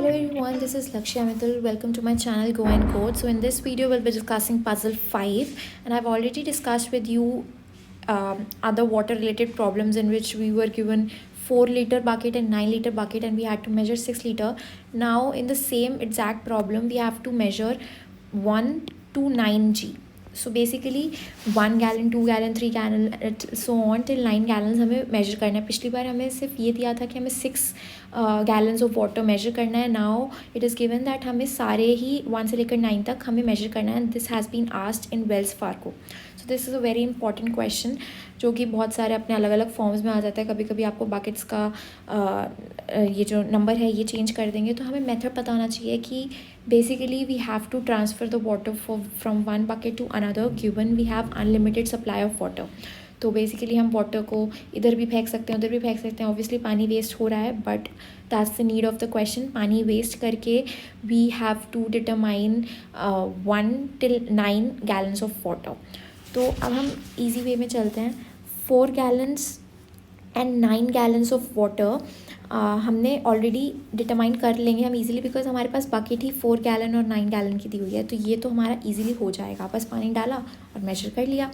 Hello everyone, this is Lakshya Mitul. Welcome to my channel Go and Code. So in this video we'll be discussing puzzle 5, and I've already discussed with you other water related problems in which we were given 4-liter bucket and 9-liter bucket and we had to measure 6-liter. Now in the same exact problem we have to measure 1 to 9G. So basically 1 gallon 2 gallon 3 gallon so on till 9 gallons हमें measure करना है. पिछली बार हमें सिर्फ ये दिया था कि हमें 6 गैलन्स ऑफ वाटर मेजर करना है. Now it is given that हमें सारे ही 1 से लेकर 9 तक हमें मेजर करना है. This has been asked in Wells Fargo. So this is a very important question जो कि बहुत सारे अपने अलग अलग फॉर्म्स में आ जाता है. कभी कभी आपको बकेट्स का ये जो नंबर है ये चेंज कर देंगे. तो हमें मेथड पता होना चाहिए कि basically we have to transfer the water from one bucket to another given we have unlimited supply of water. तो बेसिकली हम वाटर को इधर भी फेंक सकते हैं उधर भी फेंक सकते हैं. ऑब्वियसली पानी वेस्ट हो रहा है but that's the need of the question. पानी वेस्ट करके we have to determine 1 till 9 gallons of water. तो अब हम इजी वे में चलते हैं. 4 gallons and 9 gallons of water हमने ऑलरेडी डिटरमाइन कर लेंगे हम इजीली, बिकॉज हमारे पास बकेट ही 4 गैलन और 9 गैलन की दी हुई है. तो ये तो हमारा इजीली हो जाएगा. बस पानी डाला और मेजर कर लिया,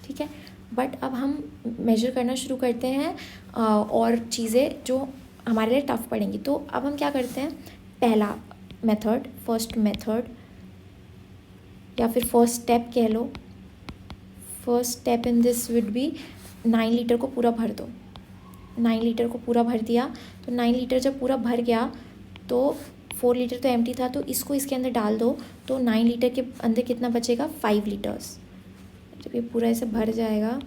ठीक है. बट अब हम मेजर करना शुरू करते हैं और चीज़ें जो हमारे लिए टफ पड़ेंगी. तो अब हम क्या करते हैं, पहला मेथड, फर्स्ट मेथड या फिर फर्स्ट स्टेप कह लो. First step in this would be 9 litre को पूरा भर दो. 9 लीटर को पूरा भर दिया. तो 9 लीटर जब पूरा भर गया तो 4 लीटर तो एम्प्टी था, तो इसको इसके अंदर डाल दो. तो 9 लीटर के अंदर कितना बचेगा, 5 लीटर्स. जब ये पूरा ऐसे भर जाएगा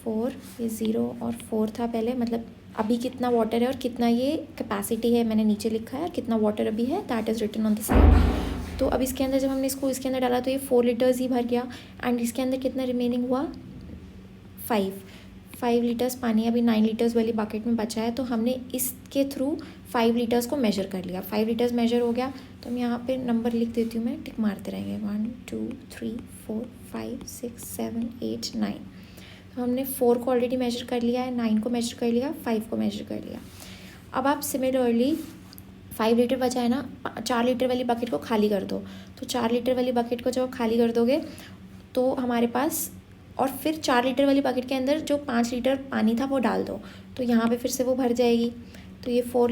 4, ये 0 और 4 था पहले, मतलब अभी कितना वाटर है और कितना ये कैपेसिटी है मैंने नीचे लिखा है, और कितना वाटर अभी है that is written on the side. तो अब इसके अंदर जब हमने इसको इसके अंदर डाला तो ये 4 लीटर्स ही भर गया. एंड इसके अंदर कितना रिमेनिंग हुआ, 5 लीटर्स पानी अभी 9 लीटर्स वाली बकेट में बचा है. तो हमने इसके थ्रू 5 लीटर्स को मेजर कर लिया. 5 लीटर्स मेजर हो गया. तो हम यहाँ पे नंबर लिख देती हूँ, मैं टिक मारते रहेंगे. 1 2 3 4 5 6 7 8 9. तो हमने 4 को ऑलरेडी मेजर कर लिया है, 9 को मेजर कर लिया, 5 को मेजर कर लिया. अब आप सिमिलरली 5 लीटर बचा है ना, 4 लीटर वाली बकेट को खाली कर दो. तो 4 लीटर वाली बकेट को जब खाली कर दोगे तो हमारे पास, और फिर 4 लीटर वाली बकेट के अंदर जो 5 लीटर पानी था वो डाल दो. तो यहाँ पे फिर से वो भर जाएगी. तो ये 4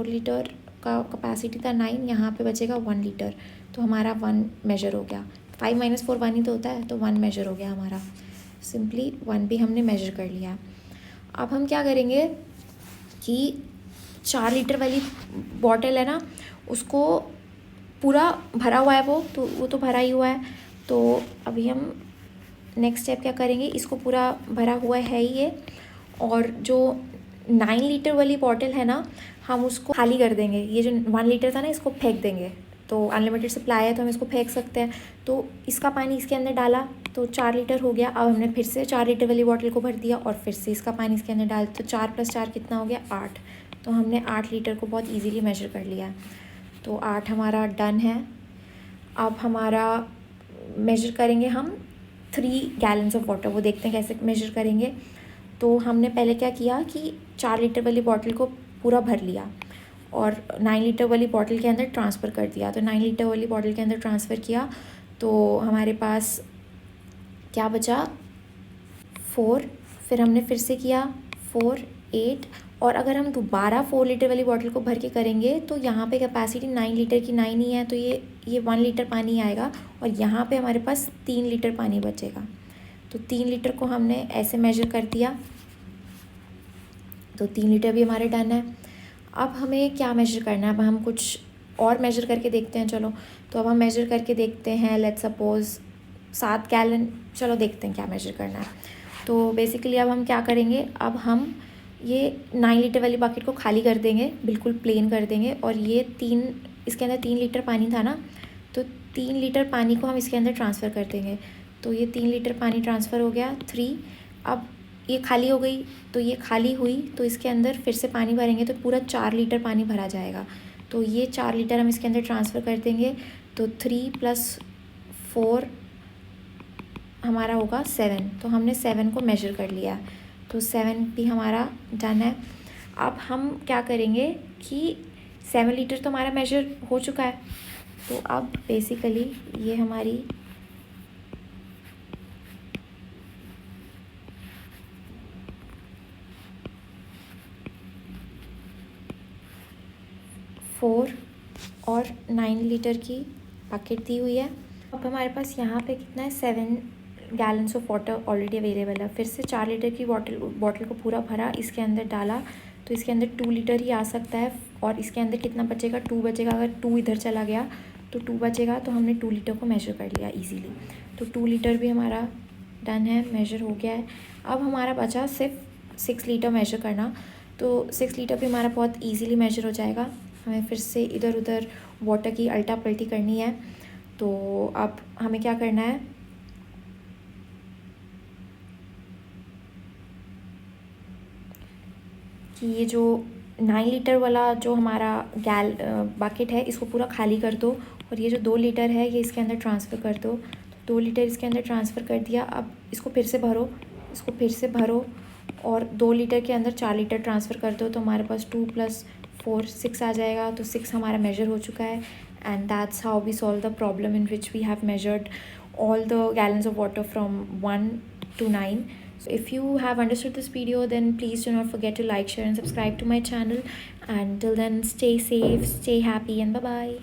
लीटर का कैपेसिटी था 9, यहाँ पे बचेगा 1 लीटर. तो हमारा 1 मेजर हो गया. 5 - 4 1 ही तो होता है, तो 1 मेजर हो गया हमारा. सिंपली 1 भी हमने मेजर कर लिया. अब हम क्या करेंगे कि 4 लीटर वाली बॉटल है ना, उसको पूरा भरा हुआ है वो तो भरा ही हुआ है. तो अभी हम नेक्स्ट स्टेप क्या करेंगे, इसको पूरा भरा हुआ है ही ये, और जो 9 लीटर वाली बॉटल है ना हम उसको खाली कर देंगे. ये जो 1 लीटर था ना इसको फेंक देंगे. तो अनलिमिटेड सप्लाई है तो हम इसको फेंक सकते हैं. तो इसका पानी इसके अंदर डाला तो 4 लीटर हो गया. अब हमने फिर से 4 लीटर वाली बॉटल को भर दिया और फिर से इसका पानी इसके अंदर डाल, तो 4 + 4 कितना हो गया, 8. तो हमने 8 लीटर को बहुत ईजीली मेजर कर लिया. तो 8 हमारा डन है. अब हमारा मेजर करेंगे हम 3 गैलन्स ऑफ वाटर. वो देखते हैं कैसे मेजर करेंगे. तो हमने पहले क्या किया कि 4 लीटर वाली बॉटल को पूरा भर लिया और 9 लीटर वाली बॉटल के अंदर ट्रांसफ़र कर दिया. तो 9 लीटर वाली बॉटल के अंदर ट्रांसफ़र किया तो हमारे पास क्या बचा, 4. फिर हमने फिर से किया 4 8. और अगर हम दोबारा 4 लीटर वाली बॉटल को भर के करेंगे तो यहाँ पे कैपेसिटी 9 लीटर की 9 ही है, तो ये 1 लीटर पानी आएगा और यहाँ पे हमारे पास 3 लीटर पानी बचेगा. तो 3 लीटर को हमने ऐसे मेजर कर दिया. तो 3 लीटर भी हमारे डन है. अब हमें क्या मेजर करना है, अब हम कुछ और मेजर करके देखते हैं. चलो, तो अब हम मेजर करके देखते हैं. Let's suppose 7 gallon. चलो देखते हैं क्या मेजर करना है. तो बेसिकली अब हम क्या करेंगे, अब हम ये 9 लीटर वाली बकेट को खाली कर देंगे, बिल्कुल प्लेन कर देंगे. और ये इसके अंदर 3 लीटर पानी था ना, तो 3 लीटर पानी को हम इसके अंदर ट्रांसफ़र कर देंगे. तो ये 3 लीटर पानी ट्रांसफ़र हो गया 3. अब ये खाली हो गई, तो ये खाली हुई तो इसके अंदर फिर से पानी भरेंगे तो पूरा 4 लीटर पानी भरा जाएगा. तो ये 4 लीटर हम इसके अंदर ट्रांसफ़र कर देंगे. तो 3 + 4 हमारा होगा 7. तो हमने 7 को मेजर कर लिया. तो 7 भी हमारा डन है. अब हम क्या करेंगे कि 7 लीटर तो हमारा मेजर हो चुका है। तो अब बेसिकली ये हमारी फोर और 9 लीटर की बकेट दी हुई है। अब हमारे पास यहाँ पे कितना है, 7 gallons of water already available है। फिर से 4 लीटर की बॉटल को पूरा भरा, इसके अंदर डाला, तो इसके अंदर 2 लीटर ही आ सकता है। और इसके अंदर कितना बचेगा, 2 बचेगा। अगर 2 इधर चला गया तो 2 बचेगा। तो हमने 2 लीटर को मेजर कर लिया इजीली। तो 2 लीटर भी हमारा डन है, मेजर हो गया है। अब हमारा बचा सिर्फ 6 लीटर मेजर करना। तो 6 लीटर भी हमारा बहुत ईजीली मेजर हो जाएगा। हमें फिर से इधर उधर वाटर की अल्टा पल्टी करनी है। तो अब हमें क्या करना है, कि ये जो 9 लीटर वाला जो हमारा बकेट है, इसको पूरा खाली कर दो। और ये जो 2 लीटर है, ये इसके अंदर ट्रांसफ़र कर दो। तो 2 लीटर इसके अंदर ट्रांसफ़र कर दिया। अब इसको फिर से भरो, इसको फिर से भरो, और 2 लीटर के अंदर 4 लीटर ट्रांसफ़र कर दो। तो हमारे पास 2 + 4 6 आ जाएगा। तो 6 हमारा मेजर हो चुका है। And that's how we solve the problem in which we have measured all the gallons of water from 1 to 9. So if you have understood this video, then please do not forget to like, share and subscribe to my channel. And till then, stay safe, stay happy, and bye bye.